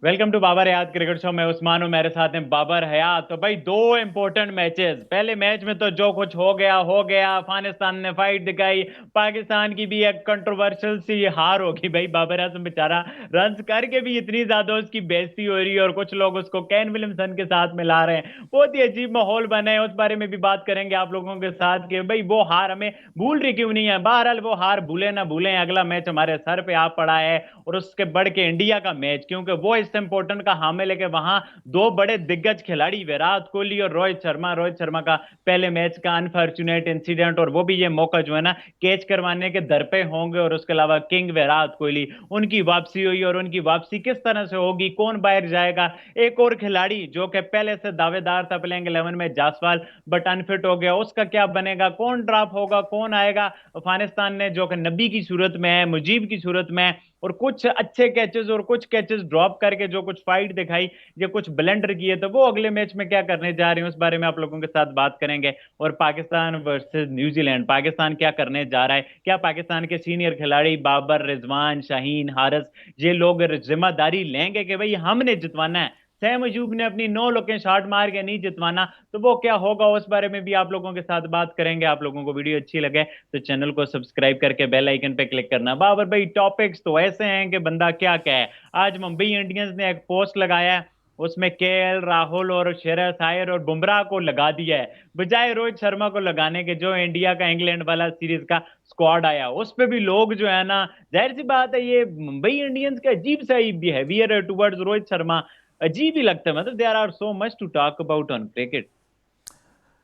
Welcome to Babar Hayat cricket show. मैं उस्मान हूं, मेरे साथ हैं बाबर हयात। तो भाई दो इंपॉर्टेंट मैचेस। पहले मैच में तो जो कुछ हो गया। अफगानिस्तान ने फाइट दिखाई। पाकिस्तान की भी एक कंट्रोवर्शियल सी हार होगी भाई। बाबर आजम बेचारा रन्स करके भी इतनी ज्यादा उसकी बेइज्जती हो रही है और कुछ लोग उसको केन विलियमसन के साथ मिला रहे हैं। बहुत ही अजीब माहौल बना है। उस बारे में भी बात करेंगे आप लोगों के साथ कि भाई वो हार हमें भूल रही क्यों नहीं है। बहरहाल वो हार भूले ना भूलें, अगला मैच हमारे सर पे आ पड़ा है और उसके बढ़ के इंडिया का मैच, क्योंकि वो इससे इंपॉर्टेंट का हामिल है कि वहां दो बड़े दिग्गज खिलाड़ी विराट कोहली और रोहित शर्मा का पहले मैच का अनफॉर्चुनेट इंसिडेंट, और वो भी ये मौका जो है ना कैच करवाने के दर पे होंगे। और उसके अलावा किंग विराट कोहली, उनकी वापसी हुई और उनकी वापसी किस तरह से होगी, कौन बाहर जाएगा। एक और खिलाड़ी जो कि पहले से दावेदार था प्लेइंग 11 में, जासवाल, बट अनफिट हो गया, उसका क्या बनेगा, कौन ड्रॉप होगा, कौन आएगा। अफगानिस्तान ने जो कि नबी की सूरत में है, मुजीब की सूरत में है, और कुछ अच्छे कैचेस और कुछ कैचेस ड्रॉप करके जो कुछ फाइट दिखाई या कुछ ब्लंडर किए, तो वो अगले मैच में क्या करने जा रहे हैं, उस बारे में आप लोगों के साथ बात करेंगे। और पाकिस्तान वर्सेस न्यूजीलैंड, पाकिस्तान क्या करने जा रहा है, क्या पाकिस्तान के सीनियर खिलाड़ी बाबर, रिजवान, शाहीन, हारिस, ये लोग जिम्मेदारी लेंगे कि भाई हमने जितवाना है, सैम अयूब ने अपनी 9 शॉट मार के नहीं जितवाना, तो वो क्या होगा, उस बारे में भी आप लोगों के साथ बात करेंगे। आप लोगों को वीडियो अच्छी लगे तो चैनल को सब्सक्राइब करके बेल आइकन पे क्लिक करना। बाबर भाई, टॉपिक्स तो ऐसे हैं कि बंदा क्या कहे। आज मुंबई इंडियंस ने एक पोस्ट लगाया है, उसमें केएल राहुल और श्रेयस अय्यर और बुमराह को लगा दिया है, बजाय रोहित शर्मा को लगाने के, जो इंडिया का इंग्लैंड वाला सीरीज का स्क्वाड आया उस पे भी लोग जो है ना, जाहिर सी बात है ये मुंबई इंडियंस का अजीब सा ही बिहेवियर है टुवर्ड्स रोहित शर्मा। अजीब ही लगता है। मतलब there are so much to talk about on cricket.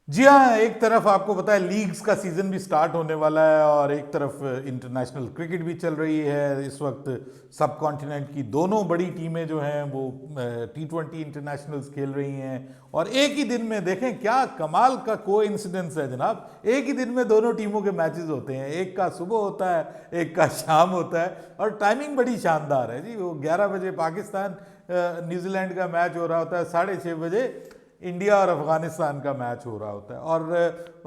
जी हाँ, एक तरफ आपको पता है लीग्स का सीजन भी स्टार्ट होने वाला है और एक तरफ इंटरनेशनल क्रिकेट भी चल रही है। इस वक्त सब कॉन्टिनेंट की दोनों बड़ी टीमें जो हैं वो T20 इंटरनेशनल्स खेल रही हैं। और एक ही दिन में देखें क्या कमाल का कोइंसिडेंस है जनाब, एक ही दिन में दोनों टीमों के मैचेस होते हैं। एक का सुबह होता है, एक का शाम होता है, और टाइमिंग बड़ी शानदार है जी। वो 11 बजे पाकिस्तान न्यूजीलैंड का मैच हो रहा होता है, 6:30 बजे इंडिया और अफगानिस्तान का मैच हो रहा होता है। और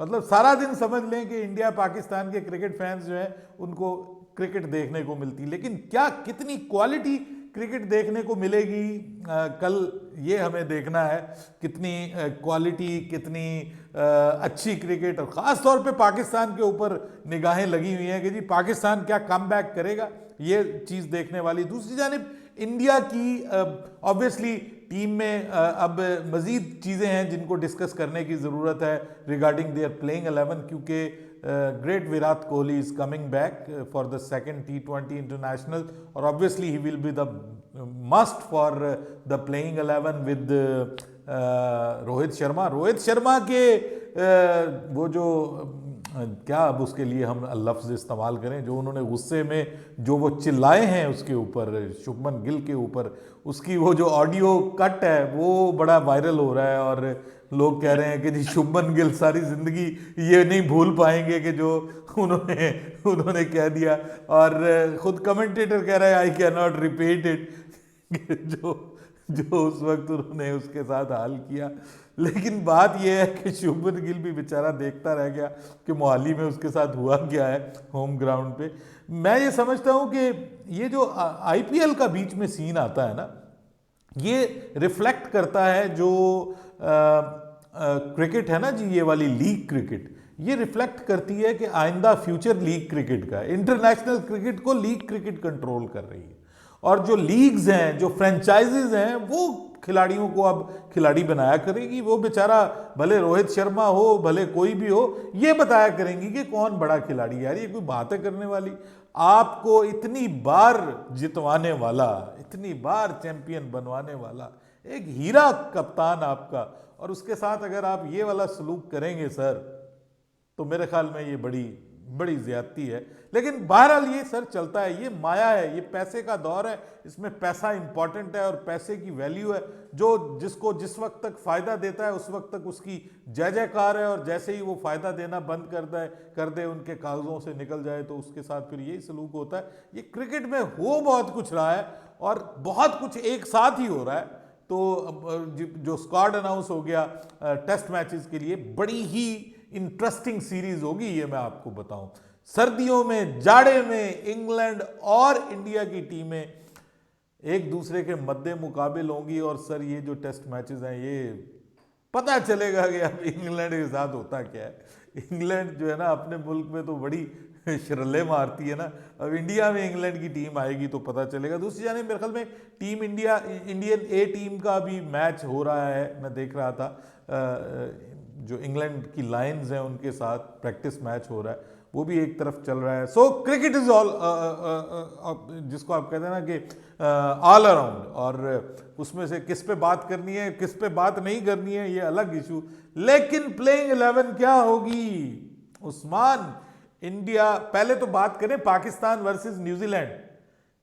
मतलब सारा दिन समझ लें कि इंडिया पाकिस्तान के क्रिकेट फैंस जो हैं उनको क्रिकेट देखने को मिलती। लेकिन क्या कितनी क्वालिटी क्रिकेट देखने को मिलेगी कल, ये हमें देखना है। कितनी क्वालिटी, कितनी अच्छी क्रिकेट, और ख़ास तौर पे पाकिस्तान के ऊपर निगाहें लगी हुई हैं कि जी पाकिस्तान क्या कम बैक करेगा, ये चीज़ देखने वाली। दूसरी जानिब इंडिया की ऑब्वियसली टीम में अब मज़ीद चीज़ें हैं जिनको डिस्कस करने की ज़रूरत है रिगार्डिंग देयर प्लेइंग 11, क्योंकि great Virat Kohli is coming back for the second T20 international, और obviously he will be the must for the playing 11 with Rohit Sharma के वो जो क्या अब उसके लिए हम लफ्ज़ इस्तेमाल करें, जो उन्होंने गुस्से में जो वो चिल्लाए हैं उसके ऊपर, शुभमन गिल के ऊपर, उसकी वो जो ऑडियो कट है वो बड़ा वायरल हो रहा है। और लोग कह रहे हैं कि जी शुभमन गिल सारी ज़िंदगी ये नहीं भूल पाएंगे कि जो उन्होंने उन्होंने कह दिया। और खुद कमेंटेटर कह रहा है I can not repeat it, जो जो उस वक्त उन्होंने उसके साथ हाल किया। लेकिन बात यह है कि शुभमन गिल भी बेचारा देखता रह गया कि मोहाली में उसके साथ हुआ क्या है होम ग्राउंड पे। मैं ये समझता हूँ कि ये जो आईपीएल का बीच में सीन आता है ना, ये रिफ्लेक्ट करता है जो क्रिकेट है ना जी, ये वाली लीग क्रिकेट, ये रिफ्लेक्ट करती है कि आइंदा फ्यूचर लीग क्रिकेट का, इंटरनेशनल क्रिकेट को लीग क्रिकेट कंट्रोल कर रही है। और जो लीग्स हैं, जो फ्रेंचाइजेज हैं, वो खिलाड़ियों को अब खिलाड़ी बनाया करेगी। वो बेचारा भले रोहित शर्मा हो, भले कोई भी हो, ये बताया करेंगी कि कौन बड़ा खिलाड़ी है। यार ये कोई बात है करने वाली। आपको इतनी बार जितवाने वाला, इतनी बार चैंपियन बनवाने वाला एक हीरा कप्तान आपका, और उसके साथ अगर आप ये वाला सलूक करेंगे सर, तो मेरे ख्याल में ये बड़ी बड़ी ज्यादती है। लेकिन बहरहाल ये सर चलता है, ये माया है, ये पैसे का दौर है, इसमें पैसा इंपॉर्टेंट है और पैसे की वैल्यू है। जो जिसको जिस वक्त तक फायदा देता है उस वक्त तक उसकी जय जयकार है, और जैसे ही वो फायदा देना बंद कर दे, उनके कागजों से निकल जाए, तो उसके साथ फिर यही सलूक होता है। ये क्रिकेट में हो बहुत कुछ रहा है और बहुत कुछ एक साथ ही हो रहा है। तो जो स्क्वाड अनाउंस हो गया टेस्ट मैचेस के लिए, बड़ी ही इंटरेस्टिंग सीरीज होगी ये मैं आपको बताऊं। सर्दियों में, जाड़े में इंग्लैंड और इंडिया की टीमें एक दूसरे के मद्दे मुकाबिल होंगी। और सर ये जो टेस्ट मैचेस हैं, ये पता चलेगा कि अब इंग्लैंड के साथ होता क्या है। इंग्लैंड जो है ना अपने मुल्क में तो बड़ी शरले मारती है ना, अब इंडिया में इंग्लैंड की टीम आएगी तो पता चलेगा। दूसरी जाने मेरे ख्याल में टीम इंडिया, इंडियन ए टीम का भी मैच हो रहा है, मैं देख रहा था जो इंग्लैंड की लायंस हैं उनके साथ प्रैक्टिस मैच हो रहा है, वो भी एक तरफ चल रहा है। सो क्रिकेट इज ऑल, जिसको आप कहते हैं ना कि ऑल अराउंड, और उसमें से किस पे बात करनी है किस पे बात नहीं करनी है ये अलग इशू। लेकिन प्लेइंग 11 क्या होगी उस्मान? इंडिया, पहले तो बात करें पाकिस्तान वर्सेस न्यूजीलैंड,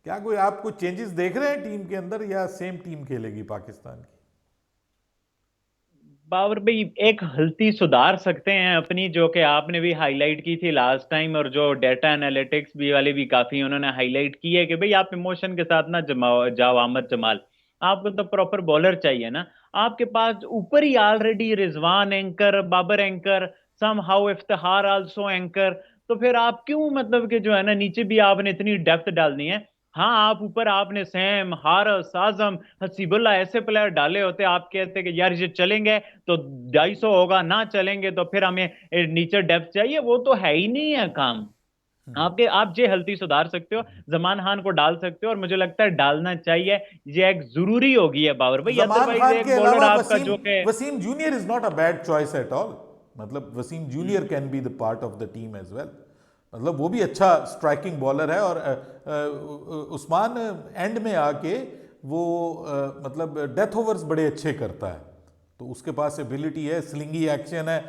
क्या कोई आप कुछ चेंजेस देख रहे हैं टीम के अंदर, या सेम टीम खेलेगी पाकिस्तान की? बाबर भाई एक गलती सुधार सकते हैं अपनी, जो कि आपने भी हाईलाइट की थी लास्ट टाइम, और जो डेटा एनालिटिक्स भी वाले भी काफी उन्होंने हाईलाइट की है कि भाई आप इमोशन के साथ ना जमाओ जाओ अहमद जमाल। आपको तो प्रॉपर बॉलर चाहिए ना। आपके पास ऊपर ही already Rizwan anchor, Babar anchor, some how Iftikhar also anchor. तो फिर आप क्यों मतलब कि जो है ना नीचे भी आपने इतनी डेप्थ डालनी है। हाँ, आप ऊपर आपने सैम, हारिस, आजम, हसीबुल्ला ऐसे प्लेयर डाले होते, आप कहते कि यार ये चलेंगे तो 250 होगा, ना चलेंगे तो फिर हमें नीचे डेप्थ चाहिए। वो तो है ही नहीं है काम। आपके आप ये हल्ती सुधार सकते हो, जमान खान को डाल सकते हो, और मुझे लगता है डालना चाहिए। ये एक जरूरी होगी है बाबर भाई, जमान अदरवाइज खान के एक बॉलर अलावा आपका वसीम, जो कि। Wasim junior is not a bad choice at all. मतलब Wasim junior can be the part of the team as well. मतलब वो भी अच्छा स्ट्राइकिंग बॉलर है। और उस्मान एंड में आके वो मतलब डेथ ओवर्स बड़े अच्छे करता है, तो उसके पास एबिलिटी है, स्लिंगी एक्शन है,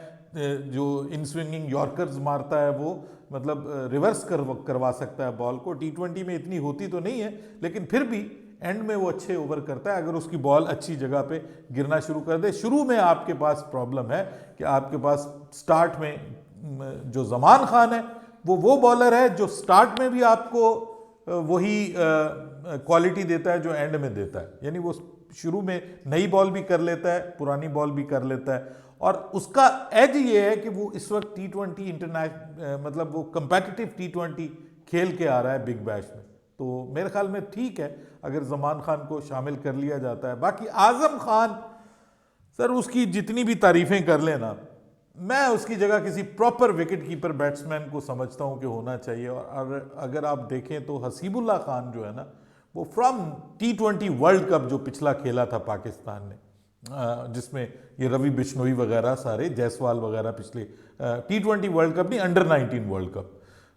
जो इन स्विंगिंग यॉर्कर्स मारता है वो, मतलब रिवर्स करवा सकता है बॉल को। टी20 में इतनी होती तो नहीं है, लेकिन फिर भी एंड में वो अच्छे ओवर करता है, अगर उसकी बॉल अच्छी जगह पे गिरना शुरू कर दे। शुरू में आपके पास प्रॉब्लम है कि आपके पास स्टार्ट में जो जमान खान है वो बॉलर है जो स्टार्ट में भी आपको वही क्वालिटी देता है जो एंड में देता है। यानी वो शुरू में नई बॉल भी कर लेता है, पुरानी बॉल भी कर लेता है, और उसका एज ये है कि वो इस वक्त T20 इंटरनेशनल, मतलब वो कंपेटिटिव T20 खेल के आ रहा है बिग बैश में। तो मेरे ख्याल में ठीक है अगर जमान खान को शामिल कर लिया जाता है। बाकी आजम खान, सर उसकी जितनी भी तारीफें कर लेना, मैं उसकी जगह किसी प्रॉपर विकेट कीपर बैट्समैन को समझता हूं कि होना चाहिए। और अगर आप देखें तो हसीबुल्ला खान जो है ना, वो फ्रॉम T20 वर्ल्ड कप जो पिछला खेला था पाकिस्तान ने, जिसमें ये रवि बिश्नोई वगैरह सारे, जायसवाल वगैरह, पिछले T20 वर्ल्ड कप नहीं, अंडर 19 वर्ल्ड कप,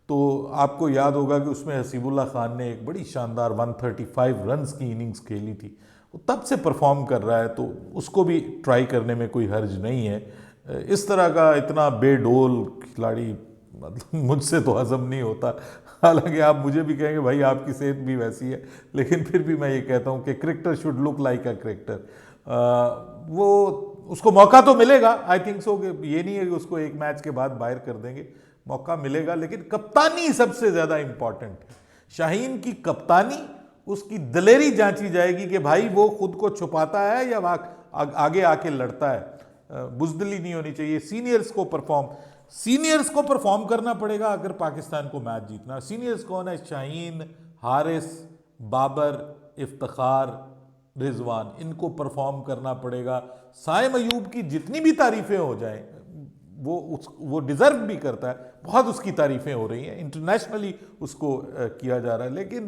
तो आपको याद होगा कि उसमें हसीबुल्ला खान ने एक बड़ी शानदार 135 रन्स की इनिंग्स खेली थी। वो तब से परफॉर्म कर रहा है, तो उसको भी ट्राई करने में कोई हर्ज नहीं है। इस तरह का इतना बेडोल खिलाड़ी मतलब मुझसे तो हजम नहीं होता। हालांकि आप मुझे भी कहेंगे भाई आपकी सेहत भी वैसी है, लेकिन फिर भी मैं ये कहता हूँ कि cricketer should look like a cricketer. वो उसको मौका तो मिलेगा, आई थिंक सो, कि ये नहीं है कि उसको एक मैच के बाद बाहर कर देंगे, मौका मिलेगा। लेकिन कप्तानी सबसे ज़्यादा इंपॉर्टेंट है। शाहीन की कप्तानी, उसकी दिलेरी जांची जाएगी कि भाई वो खुद को छुपाता है या आगे आके लड़ता है। बुजदिली नहीं होनी चाहिए। सीनियर्स को परफॉर्म करना पड़ेगा अगर पाकिस्तान को मैच जीतना। सीनियर्स कौन है? शाहीन, हारिस, बाबर, इफ्तिखार, रिजवान, इनको परफॉर्म करना पड़ेगा। साइम अयूब की जितनी भी तारीफें हो जाएं, वो डिजर्व भी करता है, बहुत उसकी तारीफें हो रही हैं, इंटरनेशनली उसको किया जा रहा है, लेकिन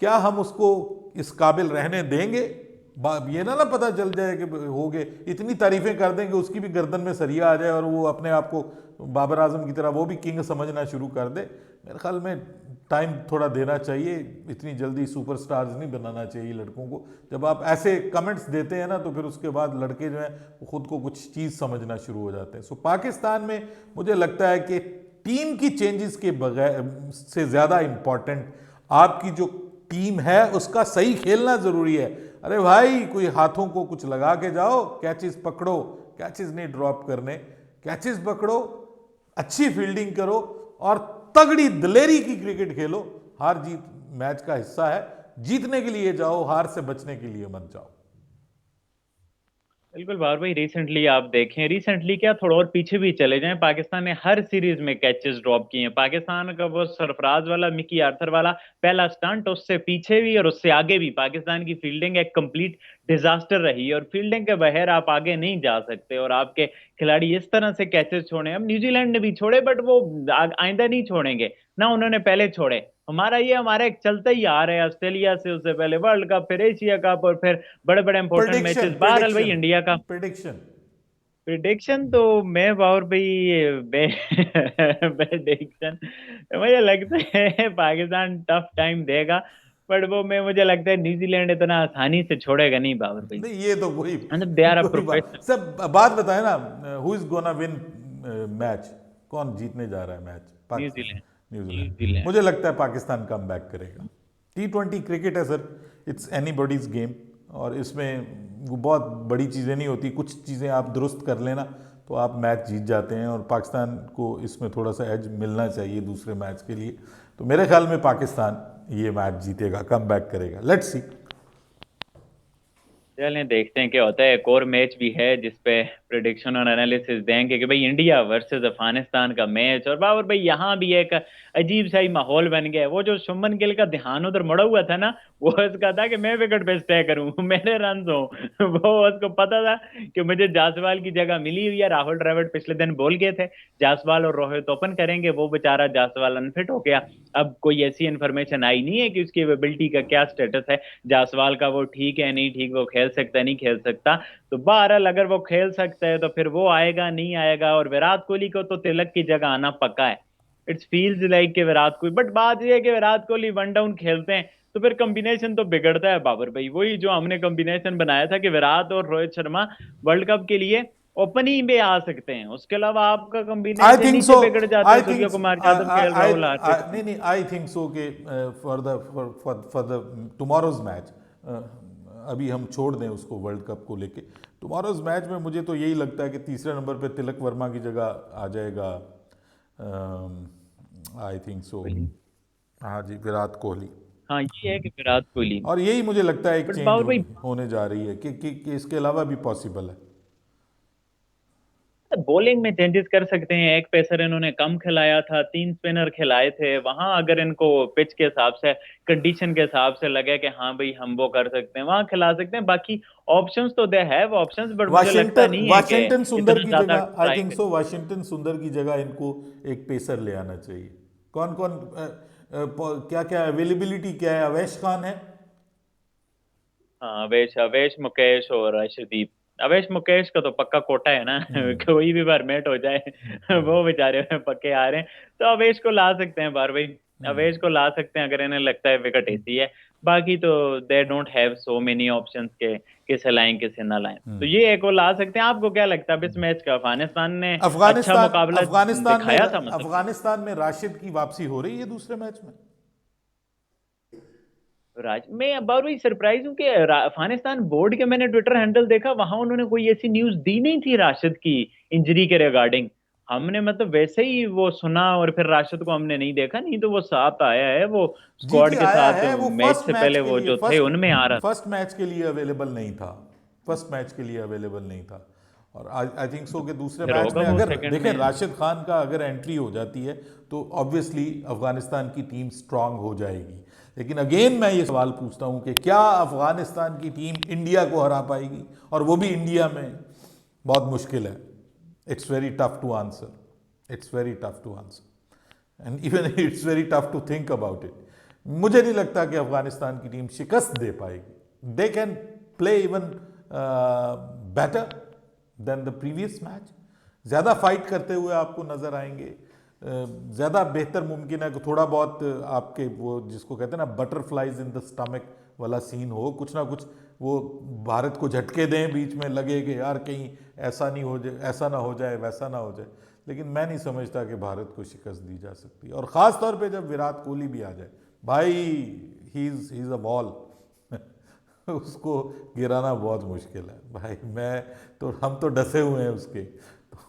क्या हम उसको इस काबिल रहने देंगे? ये ना पता चल जाए कि हो गए, इतनी तारीफें कर दें कि उसकी भी गर्दन में सरिया आ जाए और वो अपने आप को बाबर आजम की तरह वो भी किंग समझना शुरू कर दे। मेरे ख्याल में टाइम थोड़ा देना चाहिए, इतनी जल्दी सुपरस्टार्स नहीं बनाना चाहिए लड़कों को। जब आप ऐसे कमेंट्स देते हैं ना, तो फिर उसके बाद लड़के जो हैं वो खुद को कुछ चीज़ समझना शुरू हो जाते हैं। सो पाकिस्तान में मुझे लगता है कि टीम की चेंजेस के बगैर से ज़्यादा इम्पॉर्टेंट आपकी जो टीम है उसका सही खेलना ज़रूरी है। अरे भाई, कोई हाथों को कुछ लगा के जाओ, कैचेस पकड़ो, कैचेस नहीं ड्रॉप करने, कैचेस पकड़ो, अच्छी फील्डिंग करो और तगड़ी दिलेरी की क्रिकेट खेलो। हार जीत मैच का हिस्सा है, जीतने के लिए जाओ, हार से बचने के लिए मत जाओ। बिल्कुल बाबर भाई, रिसेंटली आप देखें, रिसेंटली क्या थोड़ा और पीछे भी चले जाएं, पाकिस्तान ने हर सीरीज में कैचेस ड्रॉप किए हैं। पाकिस्तान का वो सरफराज वाला, मिकी आर्थर वाला पहला स्टंट, उससे पीछे भी और उससे आगे भी पाकिस्तान की फील्डिंग एक कंप्लीट डिजास्टर रही है, और फील्डिंग के बगैर आप आगे नहीं जा सकते। और आपके खिलाड़ी इस तरह से कैचेस छोड़े, अब न्यूजीलैंड ने भी छोड़े, बट वो आइंदा नहीं छोड़ेंगे ना, उन्होंने पहले छोड़े। हमारा एक चलता ही आ रहा है, ऑस्ट्रेलिया से, उससे पहले वर्ल्ड कप, फिर एशिया कप, और फिर बड़े बड़े इंपॉर्टेंट प्रिडिक्शन मैचेस। बहरहाल भाई, प्रिडिक्शन इंडिया का प्रिडिक्शन। प्रिडिक्शन तो मैं बावर भाई प्रिडिक्शन मुझे लगता है पाकिस्तान टफ टाइम देगा, बट वो मैं मुझे लगता है न्यूजीलैंड इतना आसानी से छोड़ेगा नहीं बाबर भाई। नहीं, ये तो कोई मतलब दे आर अ कोई बात प्रोफेशनल। सब बात बताए ना। Who is gonna win match? कौन जीतने जा रहा है match? Pakistan, New Zealand. New Zealand. New Zealand. मुझे लगता है पाकिस्तान कम बैक करेगा। T20 क्रिकेट है सर, इट्स एनीबॉडीज गेम, और इसमें वो बहुत बड़ी चीज़ें नहीं होती, कुछ चीज़ें आप दुरुस्त कर लेना तो आप मैच जीत जाते हैं, और पाकिस्तान को इसमें थोड़ा सा एज मिलना चाहिए दूसरे मैच के लिए। तो मेरे ख्याल में पाकिस्तान ये मैच जीतेगा, कम बैक करेगा। Let's see. चलें देखते हैं क्या होता है। एक और मैच भी है जिसपे प्रिडिक्शन और एनालिसिस देंगे कि भाई इंडिया वर्सेस अफगानिस्तान का मैच। और बाबर भाई, यहाँ भी एक अजीब सा ही माहौल बन गया है। वो जो शुभमन गिल का ध्यान उधर मुड़ा हुआ था ना, वो उसका था कि मैं विकेट पे स्टे करूं, मेरे रन हो। वो उसको पता था कि मुझे जायसवाल की जगह मिली हुई है। राहुल द्रविड़ पिछले दिन बोल गए थे जायसवाल और रोहित ओपन करेंगे, वो बेचारा जायसवाल अनफिट हो गया। अब कोई ऐसी इन्फॉर्मेशन आई नहीं है कि उसकी एबिलिटी का क्या स्टेटस है, जायसवाल का वो ठीक है नहीं ठीक, वो खेल सकता है नहीं खेल सकता। तो बहरहाल अगर वो खेल सकता है तो फिर वो आएगा नहीं आएगा। और विराट कोहली को तो तिलक की जगह आना पक्का है। इट्स फील्स लाइक कि विराट कोहली, बट बात यह है कि विराट कोहली वन डाउन खेलते हैं तो फिर कॉम्बिनेशन तो बिगड़ता है बाबर भाई। वही जो हमने कॉम्बिनेशन बनाया था कि विराट और रोहित शर्मा वर्ल्ड कप के लिए ओपनिंग में आ सकते हैं, उसके अलावा आपका आई कॉम्बिनेशन थिंक नीचे सो। बिगड़ जाता आई है। थिंक सूर्य कुमार यादव खेल, राहुल हार्दिक। नहीं नहीं, आई थिंक सो कि फॉर द टुमारोज मैच, अभी हम छोड़ दें उसको वर्ल्ड कप को लेके, टुमारोज मैच में मुझे तो यही लगता है कि तीसरे नंबर पे तिलक वर्मा की जगह आ जाएगा। I think so. हाँ जी, विराट कोहली। हाँ, ये है कि विराट कोहली। और यही मुझे लगता है एक बट चेंज बाबर भाई, होने जा रही है कि इसके अलावा भी पॉसिबल है। बॉलिंग में चेंजेस कर सकते हैं। एक पेसर इन्होंने कम खिलाया था, तीन स्पिनर खिलाए थे, वहां अगर इनको पिच के हिसाब से, कंडीशन के हिसाब से लगे कि हाँ भाई हम वो कर सकते हैं, वहां खिला सकते हैं। बाकी ऑप्शंस तो दे हैव ऑप्शंस, बट मुझे लगता वाशिंगटन नहीं है कि वाशिंगटन सुंदर इतना की ज्यादा जगह, आई ट्राई थिंक करें। सो, वाशिंगटन सुंदर की जगह इनको एक पेसर ले आना चाहिए। कौन कौन क्या क्या अवेलेबिलिटी क्या है? अवैश खान है। हाँ, अवेश अवेश मुकेश और अर्शदीप। अवेश मुकेश का तो पक्का कोटा है ना हम्म। कोई भी फॉर्मेट हो जाए वो बेचारे पक्के आ रहे हैं। तो अवेश को ला सकते हैं बार भाई, अवेश को ला सकते हैं अगर इन्हें लगता है विकेट ऐसी है। बाकी तो they don't have so many options के किसे लाएं किसे ना लाएं। तो ये एक वो ला सकते हैं। आपको क्या लगता है अब इस मैच का? अफगानिस्तान ने अच्छा अफगानिस्तान मुकाबला अफगानिस्तान में दिखाया था मतलब। अफगानिस्तान में राशिद की वापसी हो रही है दूसरे मैच में। मैं बार वही सरप्राइज हूँ कि अफगानिस्तान बोर्ड के मैंने ट्विटर हैंडल देखा, वहां उन्होंने कोई ऐसी न्यूज दी नहीं थी राशिद की इंजरी के रिगार्डिंग। हमने मतलब वैसे ही वो सुना, और फिर राशिद को हमने नहीं देखा, नहीं तो वो साथ आया है वो जी जी, स्क्वाड के आया साथ है वो मैच से पहले, वो जो थे उनमें आ रहा था। फर्स्ट मैच के लिए अवेलेबल नहीं था। फर्स्ट मैच के लिए अवेलेबल नहीं था। और आई थिंक सो कि दूसरे फिर मैच होगा में वो अगर सेकंड देखें में। राशिद खान का अगर एंट्री हो जाती है तो ऑब्वियसली अफगानिस्तान की टीम स्ट्रांग हो जाएगी। लेकिन अगेन मैं ये सवाल पूछता हूँ कि क्या अफगानिस्तान की टीम इंडिया को हरा पाएगी? और वो भी इंडिया में बहुत मुश्किल है। It's very tough to answer. It's very tough to answer and even it's very tough to think about it. मुझे नहीं लगता कि अफगानिस्तान की टीम शिकस्त दे पाएगी। They can play even better than the previous match. ज़्यादा फाइट करते हुए आपको नज़र आएंगे। ज़्यादा बेहतर मुमकिन है कि थोड़ा बहुत आपके वो जिसको कहते हैं ना बटरफ्लाइज इन द स्टमक वाला सीन हो, कुछ ना कुछ वो भारत को झटके दें, बीच में लगे कि यार कहीं ऐसा नहीं हो जाए, ऐसा ना हो जाए, वैसा ना हो जाए। लेकिन मैं नहीं समझता कि भारत को शिकस्त दी जा सकती, और ख़ास तौर पे जब विराट कोहली भी आ जाए। भाई ही इज़ अ बॉल उसको गिराना बहुत मुश्किल है भाई। हम तो डसे हुए हैं उसके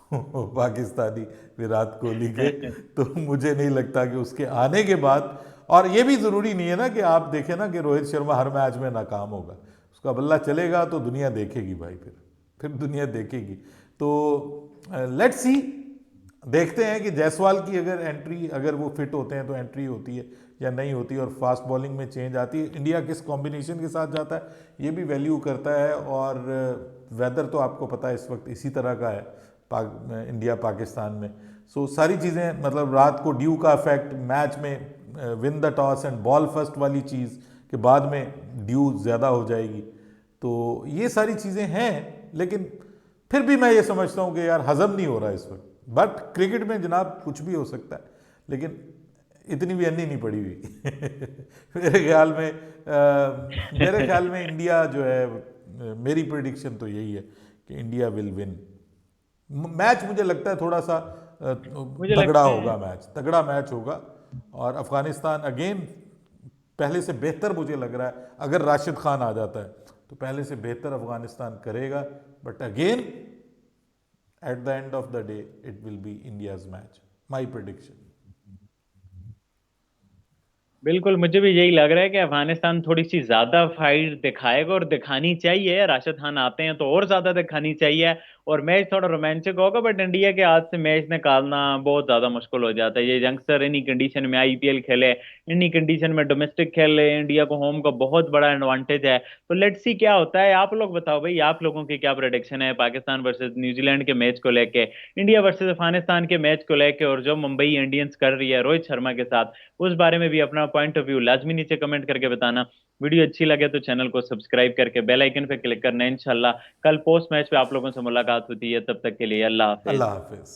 तो पाकिस्तानी विराट कोहली के। तो मुझे नहीं लगता कि उसके आने के बाद, और ये भी ज़रूरी नहीं है ना कि आप देखें ना कि रोहित शर्मा हर मैच में नाकाम होगा। उसका बल्ला चलेगा तो दुनिया देखेगी भाई फिर। फिर दुनिया देखेगी। तो लेट्स सी, देखते हैं कि जायसवाल की अगर एंट्री, अगर वो फिट होते हैं तो एंट्री होती है या नहीं होती, और फास्ट बॉलिंग में चेंज आती है। इंडिया किस कॉम्बिनेशन के साथ जाता है ये भी वैल्यू करता है। और वेदर तो आपको पता है इस वक्त इसी तरह का है इंडिया पाकिस्तान में। सो सारी चीज़ें, मतलब रात को ड्यू का इफेक्ट, मैच में win the toss and ball first वाली चीज़ के बाद में ड्यू ज़्यादा हो जाएगी। तो ये सारी चीज़ें हैं, लेकिन फिर भी मैं ये समझता हूँ कि यार हजम नहीं हो रहा इस वक्त। बट क्रिकेट में जनाब कुछ भी हो सकता है, लेकिन इतनी भी अन्नी नहीं पड़ी हुई। मेरे ख्याल में इंडिया जो है, मेरी प्रिडिक्शन तो यही है कि इंडिया विल विन मैच। मुझे लगता है थोड़ा सा मुझे तगड़ा लगता है होगा मैच, तगड़ा मैच होगा। और अफगानिस्तान अगेन पहले से बेहतर मुझे लग रहा है। अगर राशिद खान आ जाता है तो पहले से बेहतर अफगानिस्तान करेगा। But again at the end of the day it will be India's match, my prediction. बिल्कुल, मुझे भी यही लग रहा है कि अफगानिस्तान थोड़ी सी ज्यादा फाइट दिखाएगा, और दिखानी चाहिए। राशिद खान आते हैं तो और ज्यादा दिखानी चाहिए, और मैच थोड़ा रोमांचक होगा। बट इंडिया के हाथ से मैच निकालना बहुत ज्यादा मुश्किल हो जाता है। ये यंगस्टर इन्हीं कंडीशन में आईपीएल खेले, इन्हीं कंडीशन में डोमेस्टिक खेले, इंडिया को होम का बहुत बड़ा एडवांटेज है। तो लेट्स सी क्या होता है। आप लोग बताओ भाई, आप लोगों की क्या प्रेडिक्शन है पाकिस्तान वर्सेस न्यूजीलैंड के मैच को लेके, इंडिया वर्सेस अफगानिस्तान के मैच को लेके, और जो मुंबई इंडियंस कर रही है रोहित शर्मा के साथ, उस बारे में भी अपना पॉइंट ऑफ व्यू लाजमी नीचे कमेंट करके बताना। वीडियो अच्छी लगे तो चैनल को सब्सक्राइब करके बेल आइकन पे क्लिक करना। इंशाल्लाह कल पोस्ट मैच पे आप लोगों से मुलाकात होती है। तब तक के लिए अल्लाह हाफिज। अल्लाह हाफिज।